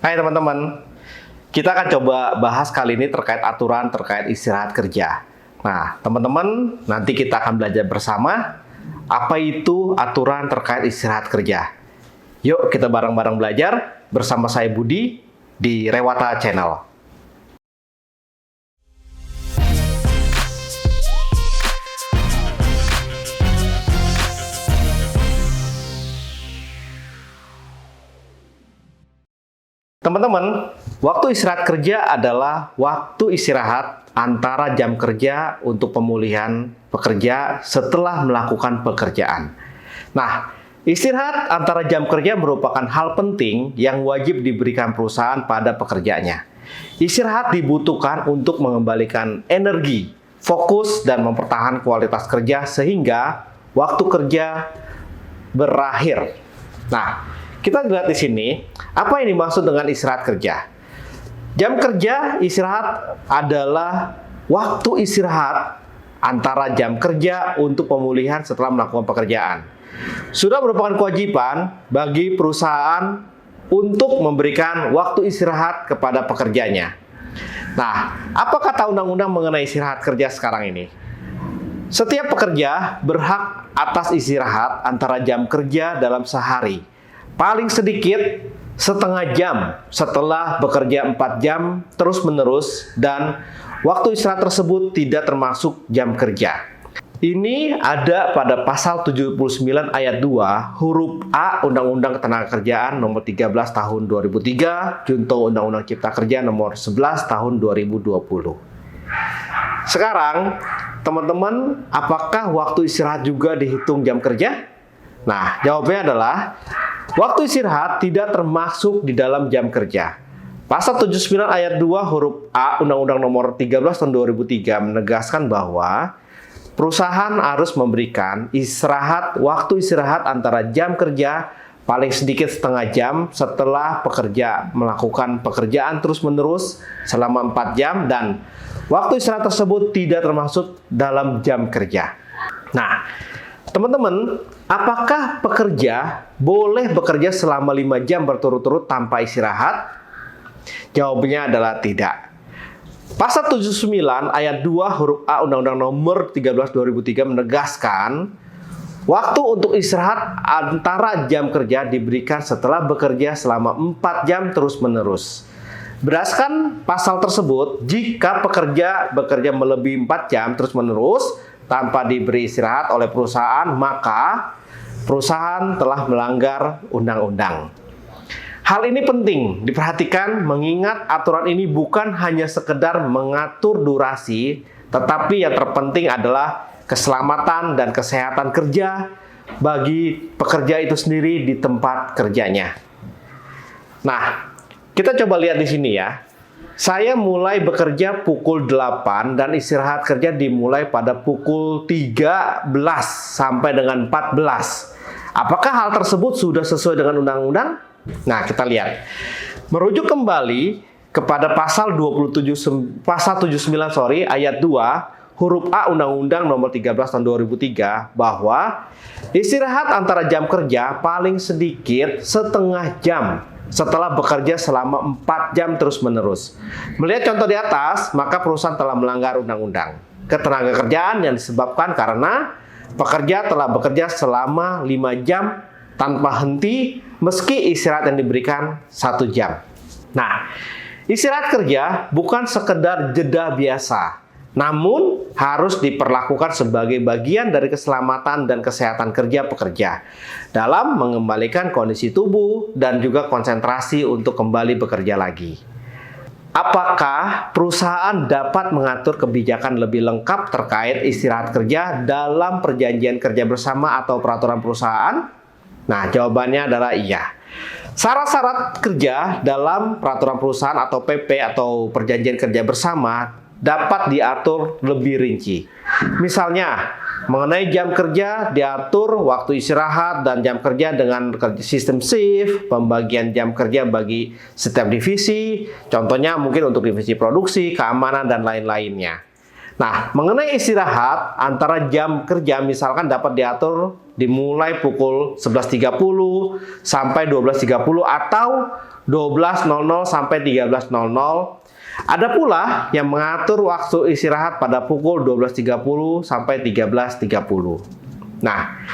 Hai teman-teman, kita akan coba bahas kali ini terkait aturan terkait istirahat kerja. Nah, teman-teman, nanti kita akan belajar bersama apa itu aturan terkait istirahat kerja. Yuk kita bareng-bareng belajar bersama saya Budi di Rewata Channel. Teman-teman, waktu istirahat kerja adalah waktu istirahat antara jam kerja untuk pemulihan pekerja setelah melakukan pekerjaan. Nah, istirahat antara jam kerja merupakan hal penting yang wajib diberikan perusahaan pada pekerjanya. Istirahat dibutuhkan untuk mengembalikan energi, fokus, dan mempertahankan kualitas kerja sehingga waktu kerja berakhir. Nah, kita lihat di sini, apa yang dimaksud dengan istirahat kerja? Jam kerja istirahat adalah waktu istirahat antara jam kerja untuk pemulihan setelah melakukan pekerjaan. Sudah merupakan kewajiban bagi perusahaan untuk memberikan waktu istirahat kepada pekerjanya. Nah, apa kata undang-undang mengenai istirahat kerja sekarang ini? Setiap pekerja berhak atas istirahat antara jam kerja dalam sehari. Paling sedikit setengah jam setelah bekerja 4 jam terus-menerus dan waktu istirahat tersebut tidak termasuk jam kerja. Ini ada pada pasal 79 ayat 2 huruf A Undang-Undang Ketenagakerjaan nomor 13 tahun 2003, junto Undang-Undang Cipta Kerja nomor 11 tahun 2020. Sekarang, teman-teman, apakah waktu istirahat juga dihitung jam kerja? Nah, jawabannya adalah waktu istirahat tidak termasuk di dalam jam kerja. Pasal 79 ayat 2 huruf A Undang-Undang nomor 13 tahun 2003 menegaskan bahwa perusahaan harus memberikan waktu istirahat antara jam kerja paling sedikit setengah jam setelah pekerja melakukan pekerjaan terus-menerus selama 4 jam dan waktu istirahat tersebut tidak termasuk dalam jam kerja. Nah, teman-teman, apakah pekerja boleh bekerja selama 5 jam berturut-turut tanpa istirahat? Jawabannya adalah tidak. Pasal 79 ayat 2 huruf A Undang-Undang nomor 13 2003 menegaskan waktu untuk istirahat antara jam kerja diberikan setelah bekerja selama 4 jam terus-menerus. Berdasarkan pasal tersebut, jika pekerja bekerja melebihi 4 jam terus-menerus tanpa diberi istirahat oleh perusahaan, maka perusahaan telah melanggar undang-undang. Hal ini penting diperhatikan mengingat aturan ini bukan hanya sekedar mengatur durasi, tetapi yang terpenting adalah keselamatan dan kesehatan kerja bagi pekerja itu sendiri di tempat kerjanya. Nah, kita coba lihat di sini ya. Saya mulai bekerja pukul 8 dan istirahat kerja dimulai pada pukul 13 sampai dengan 14. Apakah hal tersebut sudah sesuai dengan undang-undang? Nah, kita lihat. Merujuk kembali kepada pasal 79 ayat 2 huruf A Undang-Undang nomor 13 tahun 2003 bahwa istirahat antara jam kerja paling sedikit setengah jam setelah bekerja selama 4 jam terus-menerus. Melihat contoh di atas, maka perusahaan telah melanggar undang-undang ketenagakerjaan yang disebabkan karena pekerja telah bekerja selama 5 jam tanpa henti meski istirahat yang diberikan 1 jam. Nah, istirahat kerja bukan sekedar jeda biasa, namun harus diperlakukan sebagai bagian dari keselamatan dan kesehatan kerja pekerja dalam mengembalikan kondisi tubuh dan juga konsentrasi untuk kembali bekerja lagi. Apakah perusahaan dapat mengatur kebijakan lebih lengkap terkait istirahat kerja dalam perjanjian kerja bersama atau peraturan perusahaan? Nah, jawabannya adalah iya. Syarat-syarat kerja dalam peraturan perusahaan atau PP atau perjanjian kerja bersama dapat diatur lebih rinci. Misalnya, mengenai jam kerja diatur waktu istirahat dan jam kerja dengan sistem shift, pembagian jam kerja bagi setiap divisi, contohnya mungkin untuk divisi produksi, keamanan, dan lain-lainnya. Nah, mengenai istirahat, antara jam kerja misalkan dapat diatur dimulai pukul 11.30 sampai 12.30 atau 12.00 sampai 13.00. Ada pula yang mengatur waktu istirahat pada pukul 12.30 sampai 13.30. Nah,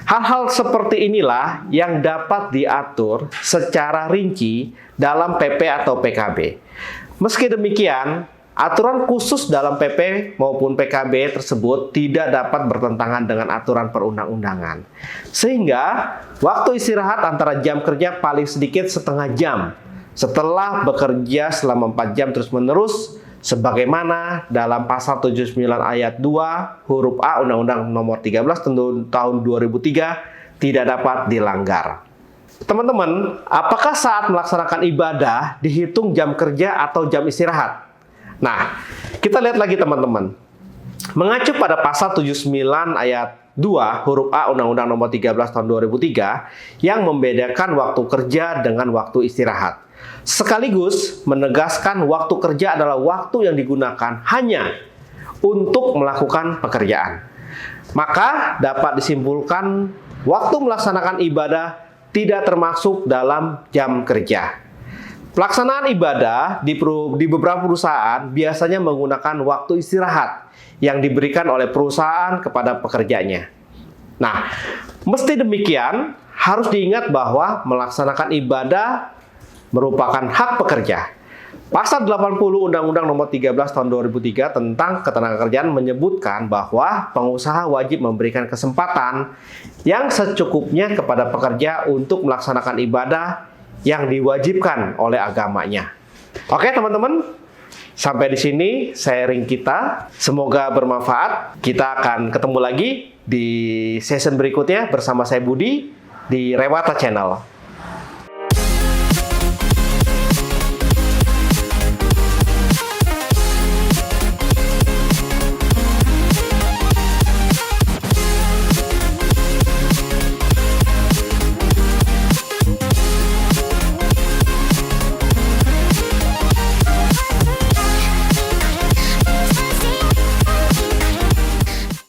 hal-hal seperti inilah yang dapat diatur secara rinci dalam PP atau PKB. Meski demikian, aturan khusus dalam PP maupun PKB tersebut tidak dapat bertentangan dengan aturan perundang-undangan. Sehingga, waktu istirahat antara jam kerja paling sedikit setengah jam setelah bekerja selama 4 jam terus-menerus, sebagaimana dalam pasal 79 ayat 2 huruf A Undang-Undang Nomor 13 tahun 2003 tidak dapat dilanggar. Teman-teman, apakah saat melaksanakan ibadah dihitung jam kerja atau jam istirahat? Nah, kita lihat lagi teman-teman. Mengacu pada pasal 79 ayat 2 huruf A Undang-Undang Nomor 13 tahun 2003 yang membedakan waktu kerja dengan waktu istirahat. Sekaligus menegaskan waktu kerja adalah waktu yang digunakan hanya untuk melakukan pekerjaan. Maka dapat disimpulkan waktu melaksanakan ibadah tidak termasuk dalam jam kerja. Pelaksanaan ibadah di beberapa perusahaan biasanya menggunakan waktu istirahat yang diberikan oleh perusahaan kepada pekerjanya. Nah, mesti demikian, harus diingat bahwa melaksanakan ibadah merupakan hak pekerja. Pasal 80 Undang-Undang Nomor 13 Tahun 2003 tentang Ketenagakerjaan menyebutkan bahwa pengusaha wajib memberikan kesempatan yang secukupnya kepada pekerja untuk melaksanakan ibadah yang diwajibkan oleh agamanya. Oke teman-teman, sampai di sini sharing kita. Semoga bermanfaat. Kita akan ketemu lagi di season berikutnya bersama saya Budi di Rewata Channel.